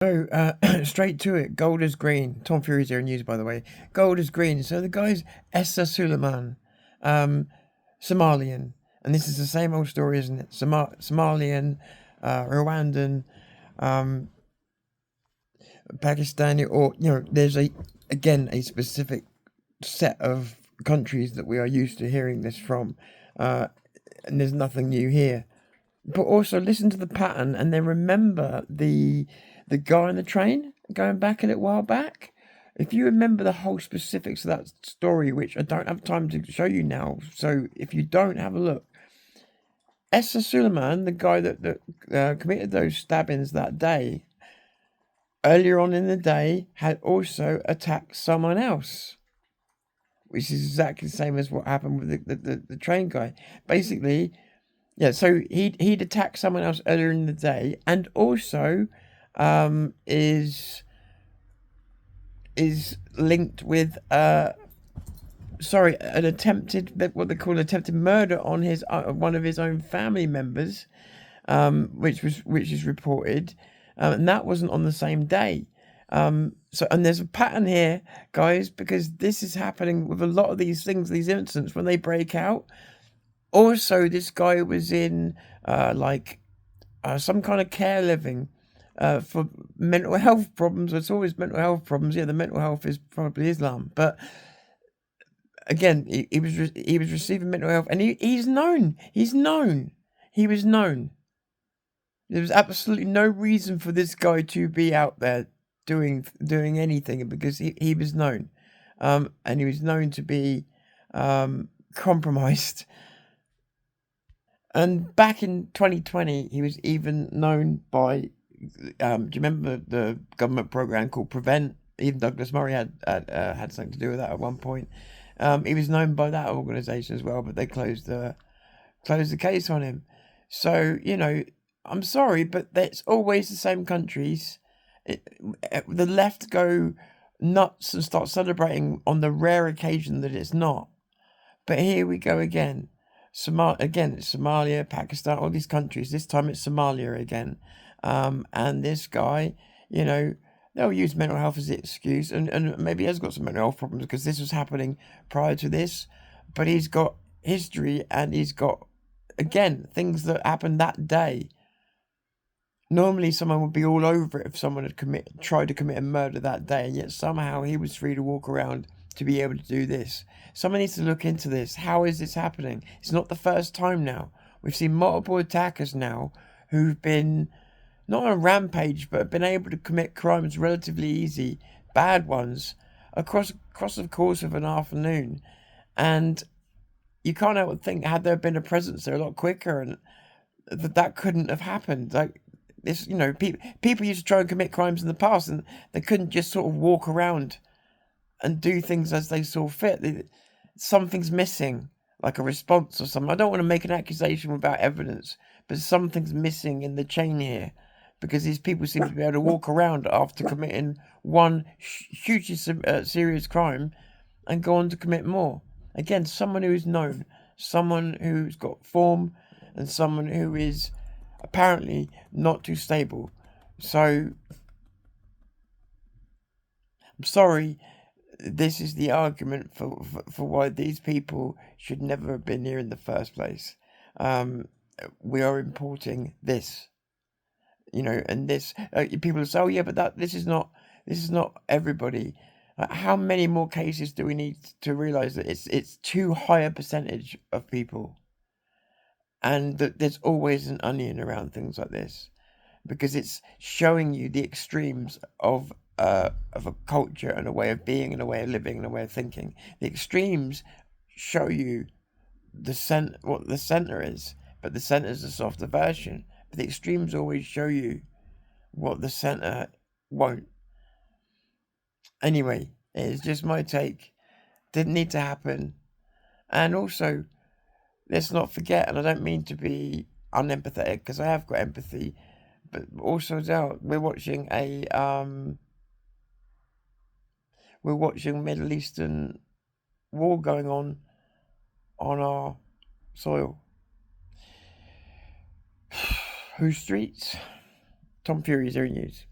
So, straight to it. Gold is green. Tom Fury's here in news, by the way. Gold is green. So the guy's Essa Suleiman, um, Somalian, and this is the same old story, isn't it? Somalian, Rwandan, um, Pakistani, or there's a specific set of countries that we are used to hearing this from, and there's nothing new here. But also listen to the pattern, and then remember the guy on the train going back a little while back. If you remember the whole specifics of that story, which I don't have time to show you now, so if you don't, have a look. Essa Suleiman, the guy that committed those stabbings that day, earlier on in the day, had also attacked someone else, which is exactly the same as what happened with the train guy. Basically, yeah, so he'd attacked someone else earlier in the day, and also is linked with an attempted, what they call attempted murder on his one of his own family members, which is reported, and that wasn't on the same day. So, and there's a pattern here, guys, because this is happening with a lot of these things, these incidents when they break out. Also, this guy was in some kind of care living for mental health problems. It's always mental health problems. Yeah, the mental health is probably Islam, but again, he was receiving mental health, and he's known. He was known. There was absolutely no reason for this guy to be out there doing anything, because he was known, and he was known to be compromised. And back in 2020, he was even known by, do you remember the government program called Prevent? Even Douglas Murray had something to do with that at one point. He was known by that organisation as well, but they closed the case on him. So, I'm sorry, but it's always the same countries. The left go nuts and start celebrating on the rare occasion that it's not. But here we go again. It's Somalia, Pakistan, all these countries. This time it's Somalia again. And this guy, they'll use mental health as the excuse, and maybe he has got some mental health problems because this was happening prior to this. But he's got history, and he's got, again, things that happened that day. Normally someone would be all over it if someone had tried to commit a murder that day, and yet somehow he was free to walk around to be able to do this. Someone needs to look into this. How is this happening? It's not the first time now. We've seen multiple attackers now who've been not on a rampage, but have been able to commit crimes relatively easy, bad ones, across the course of an afternoon. And you can't help but think, had there been a presence there a lot quicker, and that couldn't have happened. Like this, people used to try and commit crimes in the past, and they couldn't just sort of walk around and do things as they saw fit. Something's missing, like a response or something. I don't want to make an accusation without evidence, but something's missing in the chain here, because these people seem to be able to walk around after committing one hugely serious crime and go on to commit more. Again, someone who is known, someone who's got form, and someone who is apparently not too stable. So, I'm sorry, this is the argument for why these people should never have been here in the first place. We are importing this, and this people say, oh yeah, but this is not everybody. How many more cases do we need to realize that it's too high a percentage of people, and that there's always an onion around things like this, because it's showing you the extremes of a culture and a way of being and a way of living and a way of thinking. The extremes show you what the center is, but the center is a softer version. But the extremes always show you what the center won't. Anyway, it's just my take. Didn't need to happen. And also, let's not forget, and I don't mean to be unempathetic, because I have got empathy, but also we're watching Middle Eastern war going on our soil. Whose streets? Tom Fury's News.